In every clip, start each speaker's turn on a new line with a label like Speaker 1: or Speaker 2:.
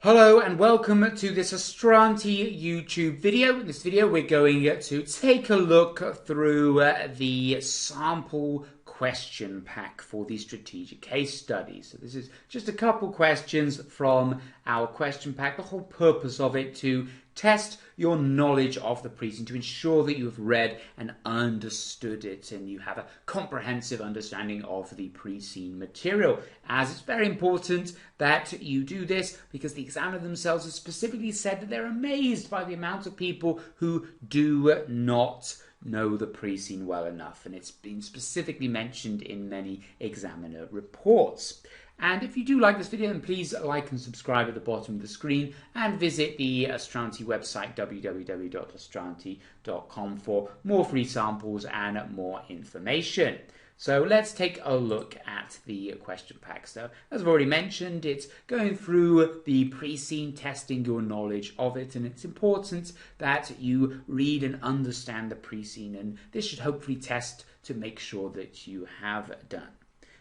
Speaker 1: Hello and welcome to this Astranti YouTube video. In this video we're going to take a look through the sample question pack for the strategic case study. So this is just a couple questions from our question pack. The whole purpose of it to test your knowledge of the pre-scene, to ensure that you have read and understood it and you have a comprehensive understanding of the pre-scene material, as it's very important that you do this because the examiner themselves have specifically said that they're amazed by the amount of people who do not know the pre-scene well enough, and it's been specifically mentioned in many examiner reports. And if you do like this video, then please like and subscribe at the bottom of the screen and visit the Astranti website, www.astranti.com, for more free samples and more information. So let's take a look at the question pack. So as I've already mentioned, it's going through the pre-scene, testing your knowledge of it, and it's important that you read and understand the pre-scene, and this should hopefully test to make sure that you have done.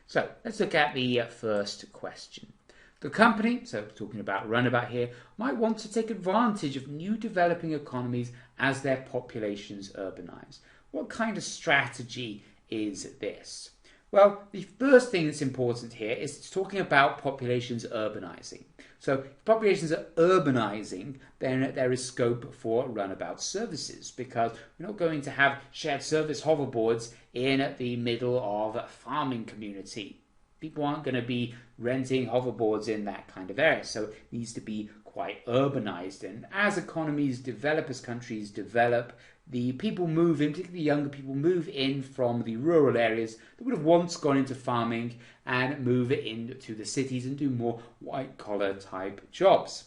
Speaker 1: So let's look at the first question. The company, so talking about Runnabout here, might want to take advantage of new developing economies as their populations urbanize. What kind of strategy is this? Well, the first thing that's important here is talking about populations urbanizing. So if populations are urbanizing, then there is scope for Runabout services, because we're not going to have shared service hoverboards in the middle of a farming community. People aren't going to be renting hoverboards in that kind of area, so it needs to be quite urbanized. And as economies develop, as countries develop, the people move in, particularly younger people, move in from the rural areas that would have once gone into farming and move into the cities and do more white-collar type jobs.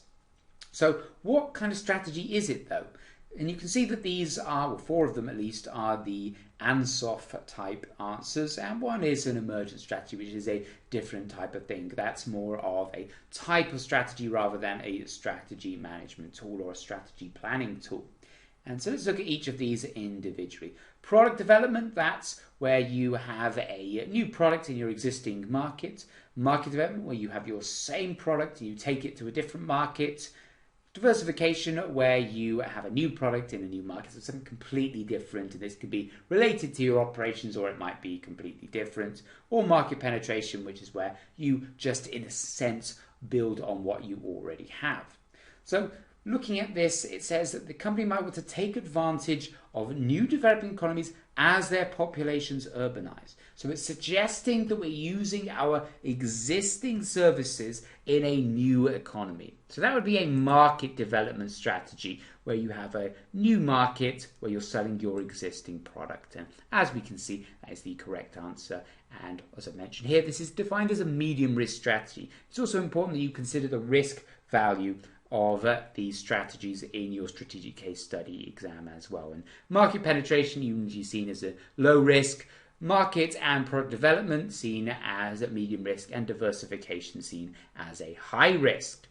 Speaker 1: So what kind of strategy is it, though? And you can see that these are, well, four of them at least, are the ANSOF type answers, and one is an emergent strategy, which is a different type of thing. That's more of a type of strategy rather than a strategy management tool or a strategy planning tool. And so let's look at each of these individually. Product development, that's where you have a new product in your existing market. Market development, where you have your same product and you take it to a different market. Diversification, where you have a new product in a new market, so something completely different, and this could be related to your operations or it might be completely different. Or market penetration, which is where you just, in a sense, build on what you already have. So looking at this, it says that the company might want to take advantage of new developing economies as their populations urbanize. So it's suggesting that we're using our existing services in a new economy. So that would be a market development strategy, where you have a new market where you're selling your existing product. And as we can see, that is the correct answer. And as I mentioned here, this is defined as a medium risk strategy. It's also important that you consider the risk value of these strategies in your strategic case study exam as well. And market penetration usually seen as a low risk, market and product development seen as a medium risk, and diversification seen as a high risk.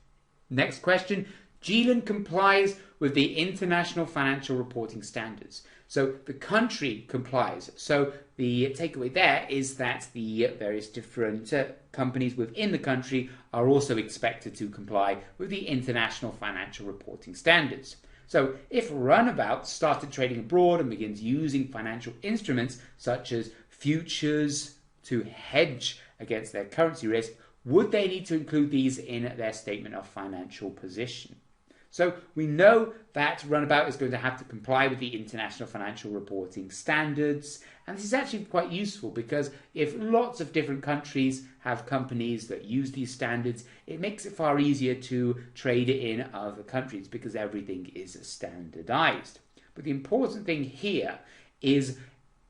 Speaker 1: Next question. Geelan complies with the International Financial Reporting Standards. So the country complies. So the takeaway there is that the various different companies within the country are also expected to comply with the International Financial Reporting Standards. So if Runnabout started trading abroad and begins using financial instruments such as futures to hedge against their currency risk, would they need to include these in their statement of financial position? So we know that Runnabout is going to have to comply with the International Financial Reporting Standards, and this is actually quite useful because if lots of different countries have companies that use these standards, it makes it far easier to trade in other countries because everything is standardized. But the important thing here is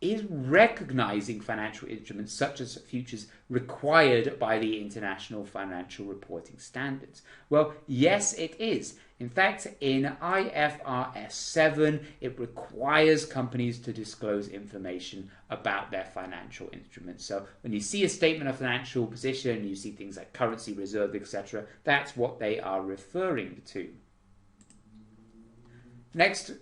Speaker 1: recognizing financial instruments such as futures required by the International Financial Reporting Standards? Well, yes, it is. In fact, in IFRS 7, it requires companies to disclose information about their financial instruments. So when you see a statement of financial position, you see things like currency reserve, etc., that's what they are referring to. Next,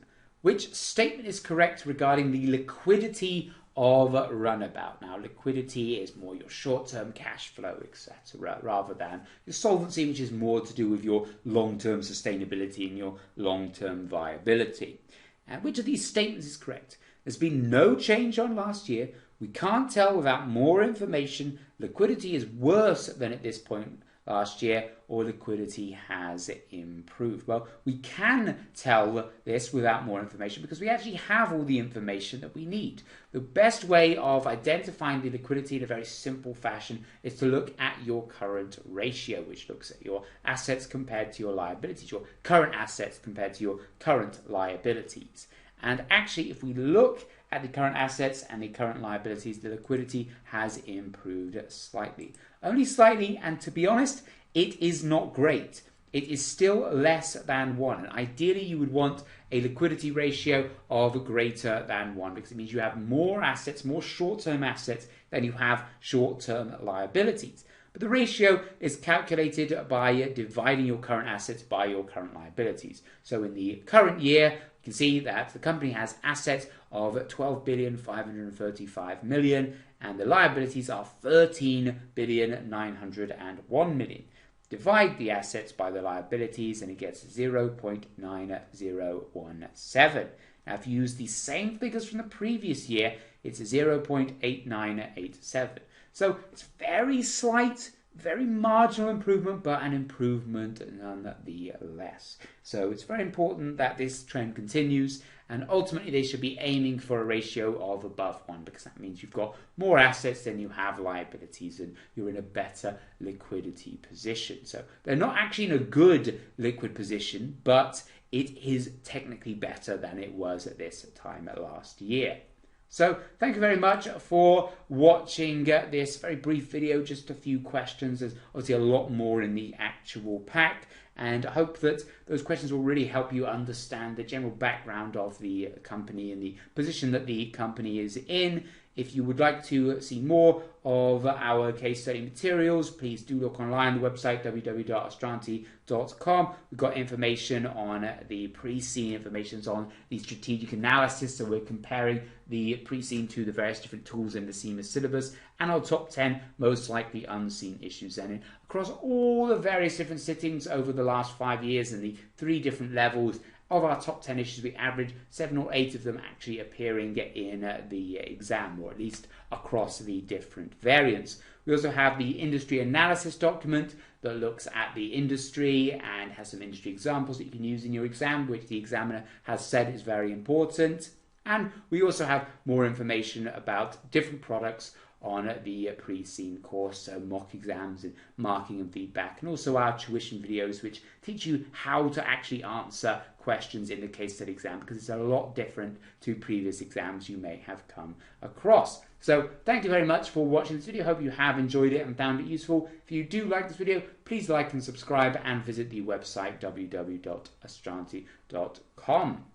Speaker 1: which statement is correct regarding the liquidity of Runnabout. Now, liquidity is more your short-term cash flow, etc., rather than your solvency, which is more to do with your long-term sustainability and your long-term viability. And which of these statements is correct? There's been no change on last year. We can't tell without more information. Liquidity is worse than at this point last year, or liquidity has improved. Well, we can tell this without more information because we actually have all the information that we need. The best way of identifying the liquidity in a very simple fashion is to look at your current ratio, which looks at your assets compared to your liabilities, your current assets compared to your current liabilities. And actually, if we look at the current assets and the current liabilities, the liquidity has improved slightly. Only slightly, and to be honest, it is not great. It is still less than 1. And ideally, you would want a liquidity ratio of greater than 1 because it means you have more assets, more short-term assets than you have short-term liabilities. But the ratio is calculated by dividing your current assets by your current liabilities. So in the current year, you can see that the company has assets of 12,535,000,000 and the liabilities are 13,901,000,000. Divide the assets by the liabilities and it gets 0.9017. Now if you use the same figures from the previous year, it's 0.8987. So it's very slight, very marginal improvement, but an improvement nonetheless. So it's very important that this trend continues, and ultimately they should be aiming for a ratio of above 1 because that means you've got more assets than you have liabilities and you're in a better liquidity position. So they're not actually in a good liquid position, but it is technically better than it was at this time last year. So thank you very much for watching this very brief video, just a few questions. There's obviously a lot more in the actual pack, and I hope that those questions will really help you understand the general background of the company and the position that the company is in. If you would like to see more of our case study materials, please do look online on the website www.astranti.com. We've got information on the pre-scene, information on the strategic analysis, so we're comparing the pre-scene to the various different tools in the CIMA syllabus, and our top 10 most likely unseen issues. And across all the various different sittings over the last 5 years and the 3 different levels, of our top 10 issues, we average 7 or 8 of them actually appearing in the exam, or at least across the different variants. We also have the industry analysis document that looks at the industry and has some industry examples that you can use in your exam, which the examiner has said is very important. And we also have more information about different products on the pre-scene course, so mock exams and marking and feedback, and also our tuition videos which teach you how to actually answer questions in the case study exam, because it's a lot different to previous exams you may have come across. So thank you very much for watching this video. Hope you have enjoyed it and found it useful. If you do like this video, please like and subscribe and visit the website www.astranti.com.